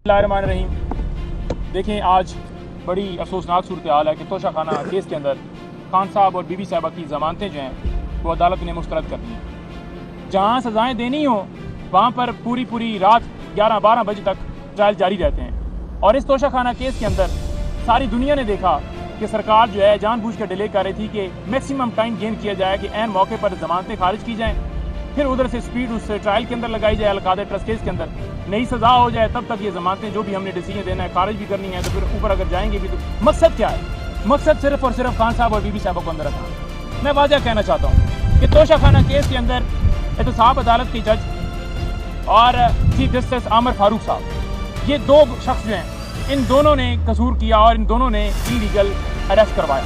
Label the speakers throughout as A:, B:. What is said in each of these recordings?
A: बिस्मिल्लाहिर्रहमानिर्रहीम। देखें, आज बड़ी अफसोसनाक सूरत हाल है कि तोशा खाना केस के अंदर खान साहब और बीबी साहबा की ज़मानतें जो हैं वो अदालत ने मुस्तरद कर दी हैं। जहाँ सज़ाएँ देनी हो वहाँ पर पूरी रात 11-12 बजे तक ट्रायल जारी रहते हैं। और इस तोशा खाना केस के अंदर सारी दुनिया ने देखा कि सरकार जो है जानबूझ कर डिले कर रही थी कि मैक्सिमम टाइम गेन किया जाए कि ऐन मौके पर ज़मानतें खारिज की जाएँ, फिर उधर से स्पीड उस ट्रायल के अंदर लगाई जाए, अलकादर ट्रस्ट केस के अंदर नई सज़ा हो जाए, तब तक ये ज़मानतें जो भी हमने डिसीजन देना है खारिज भी करनी है। तो फिर ऊपर अगर जाएंगे भी तो मकसद क्या है? मकसद सिर्फ और सिर्फ खान साहब और बीबी साहबा को अंदर रखना। मैं वाज़ह कहना चाहता हूँ कि तोशा खाना केस के अंदर एहतसाब अदालत के जज और चीफ जस्टिस आमिर फारूक साहब, ये दो शख्स जो हैं, इन दोनों ने कसूर किया और इन दोनों ने इलीगल अरेस्ट करवाया।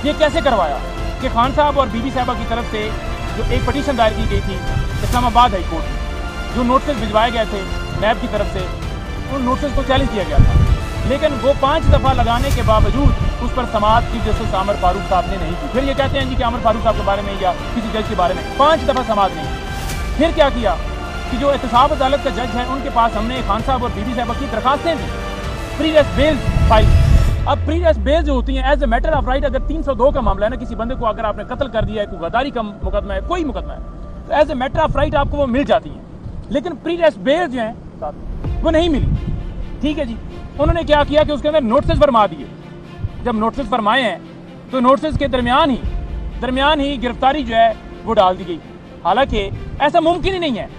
A: ये कैसे करवाया कि खान साहब और बीबी साहबा की तरफ से जो एक पटिशन दायर की गई थी इस्लामाबाद हाई कोर्ट में, जो नोटिस भिजवाए गए थे नैब की तरफ से, उन नोटिस को चैलेंज किया गया था, लेकिन वो 5 दफ़ा लगाने के बावजूद उस पर समाअत चीफ जस्टिस आमिर फारूक साहब ने नहीं की। फिर ये कहते हैं जी कि आमिर फारूक साहब के बारे में या किसी जज के बारे में 5 दफ़ा समाअत नहीं। फिर क्या किया कि जो एहतसाब अदालत का जज है उनके पास हमने खान साहब और बीबी साहबा की दरखास्तें दी, प्रीवियस बेल फाइल। अब प्रीवियस बेल जो होती हैं as a matter of right, अगर 302 का मामला है ना, किसी बंदे को अगर आपने कत्ल कर दिया है, कोई गद्दारी का मुकदमा है, कोई मुकदमा है, तो as a matter of right आपको वो मिल जाती है। लेकिन प्रीवियस बेल जो है वो नहीं मिली। ठीक है जी, उन्होंने क्या किया कि उसके अंदर नोटिस फरमा दिए। जब नोटिस फरमाए हैं तो नोटिस के दरमियान ही गिरफ्तारी जो है वो डाल दी गई, हालांकि ऐसा मुमकिन ही नहीं है।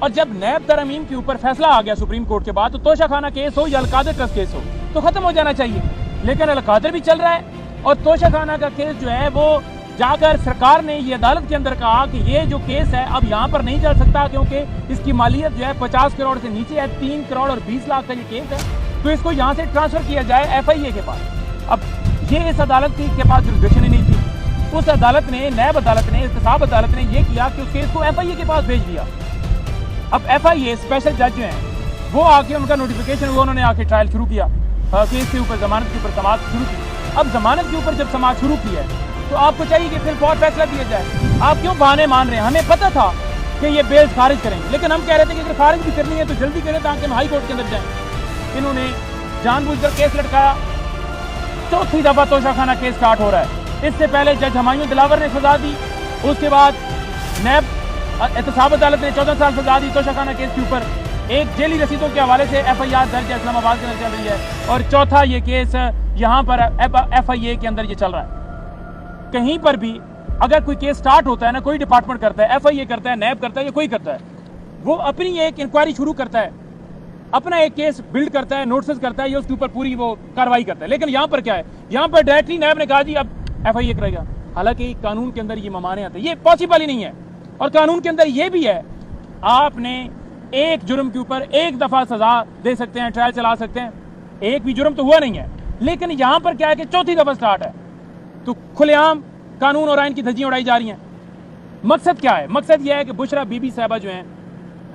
A: और जब नैब तरमीम के ऊपर फैसला आ गया सुप्रीम कोर्ट के बाद, तो तोशा खाना केस हो या अलकादर ट्रस्ट केस हो तो खत्म हो जाना चाहिए, लेकिन अलकादर भी चल रहा है और तोशा खाना का केस जो है वो जाकर सरकार ने ये अदालत के अंदर कहा कि ये जो केस है अब यहाँ पर नहीं चल सकता, क्योंकि इसकी मालियत जो है 50 करोड़ से नीचे है, 3 करोड़ और 20 लाख का ये केस है, तो इसको यहाँ से ट्रांसफर किया जाए FIA के पास। अब ये इस अदालत के पास जुरिसडिक्शन ही नहीं थी। उस अदालत ने, नैब अदालत ने, एहतसाब अदालत ने ये किया कि उस केस को FIA के पास भेज दिया। अब FIA स्पेशल जज जो हैं वो आके, उनका नोटिफिकेशन हुआ, उन्होंने आके ट्रायल शुरू किया केस के ऊपर, जमानत के ऊपर समाअत शुरू की। अब जमानत के ऊपर जब समाअत शुरू की है तो आपको चाहिए कि फिर फौर फैसला दिया जाए। आप क्यों बहाने मान रहे हैं? हमें पता था कि ये बेल खारिज करेंगे, लेकिन हम कह रहे थे कि अगर खारिज भी करनी है तो जल्दी करें ताकि हम हाई कोर्ट के अंदर जाएं। इन्होंने जानबूझकर केस लटकाया। 4थी दफा तोशा खाना केस स्टार्ट हो रहा है। इससे पहले जज हुमायूं दिलावर ने सजा दी, उसके बाद नैब एहतसाब अदालत ने 14 साल सजा दी तोशा खाना केस के ऊपर। एक जेली रसीदों के हवाले से FIR दर्ज है, इस्लामाबाद के अंदर चल रही है, और चौथा ये केस यहाँ पर FIA के अंदर ये चल रहा है। कहीं पर भी अगर कोई केस स्टार्ट होता है ना, कोई डिपार्टमेंट करता है, FIA करता है, नैब करता है या कोई करता है, वो अपनी एक इंक्वायरी शुरू करता है, अपना एक केस बिल्ड करता है, नोटिस करता है, या उसके ऊपर पूरी वो कार्रवाई करता है। लेकिन यहाँ पर क्या है, यहाँ पर डायरेक्टली नैब ने कहा जी अब FIA करेगा, हालांकि कानून के अंदर ये ममानियत है, ये पॉसिबल ही नहीं है। और कानून के अंदर ये भी है, आपने एक जुर्म के ऊपर एक दफा सजा दे सकते हैं, ट्रायल चला सकते हैं, एक भी जुर्म तो हुआ नहीं है। लेकिन यहाँ पर क्या है कि 4थी दफा स्टार्ट है, तो खुलेआम कानून और आइन की धज्जियां उड़ाई जा रही हैं। मकसद क्या है? मकसद यह है कि बुशरा बीबी साहबा जो हैं,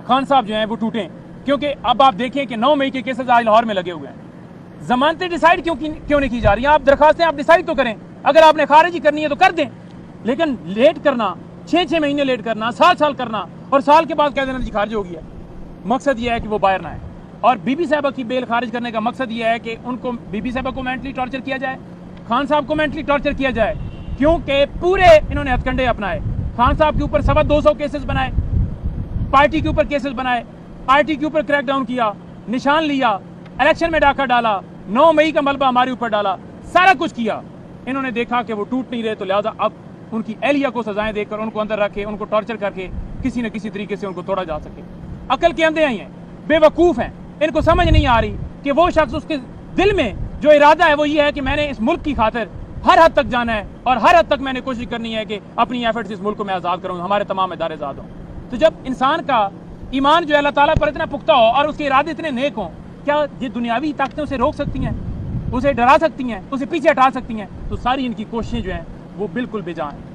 A: खान साहब जो हैं, वो टूटें, क्योंकि अब आप देखें कि 9 मई के केसेस आज लाहौर में लगे हुए हैं। जमानतें डिसाइड क्यों नहीं की जा रही हैं? आप दरखास्तें आप डिसाइड तो करें, अगर आपने खारिज ही करनी है तो कर दें, लेकिन लेट करना, 6-6 महीने लेट करना, साल करना, और साल के बाद कह देना जी खारिज हो गया। मकसद यह है कि वो बाहर ना आए। और बीबी साहबा की बेल खारिज करने का मकसद यह है कि उनको, बीबी साहबा को मेंटली टॉर्चर किया जाए, खान साहब को मेंटली टॉर्चर किया जाए, क्योंकि पूरे इन्होंने हथकंडे अपनाए। खान साहब के ऊपर 225 केसेस बनाए, पार्टी के ऊपर केसेस बनाए, पार्टी के ऊपर क्रैकडाउन किया, निशान लिया, इलेक्शन में डाका डाला, 9 मई का मलबा हमारे ऊपर डाला, सारा कुछ किया। इन्होंने देखा कि वो टूट नहीं रहे, तो लिहाजा अब उनकी एहलिया को सजाएं देकर उनको अंदर रखे, उनको टॉर्चर करके किसी न किसी तरीके से उनको तोड़ा जा सके। अकल के अंधे हैं, बेवकूफ़ हैं, इनको समझ नहीं आ रही कि वो शख्स, उसके दिल में जो इरादा है वो ये है कि मैंने इस मुल्क की खातिर हर हद तक जाना है और हर हद तक मैंने कोशिश करनी है कि अपनी एफर्ट्स इस मुल्क को मैं आज़ाद करूँ, हमारे तमाम इदारे आज़ाद हों। तो जब इंसान का ईमान जो है अल्लाह ताला पर इतना पुख्ता हो और उसके इरादे इतने नेक हों, क्या ये दुनियावी ताकतें उसे रोक सकती हैं, उसे डरा सकती हैं, उसे पीछे हटा सकती हैं? तो सारी इनकी कोशिशें जो हैं वो बिल्कुल बेजान हैं।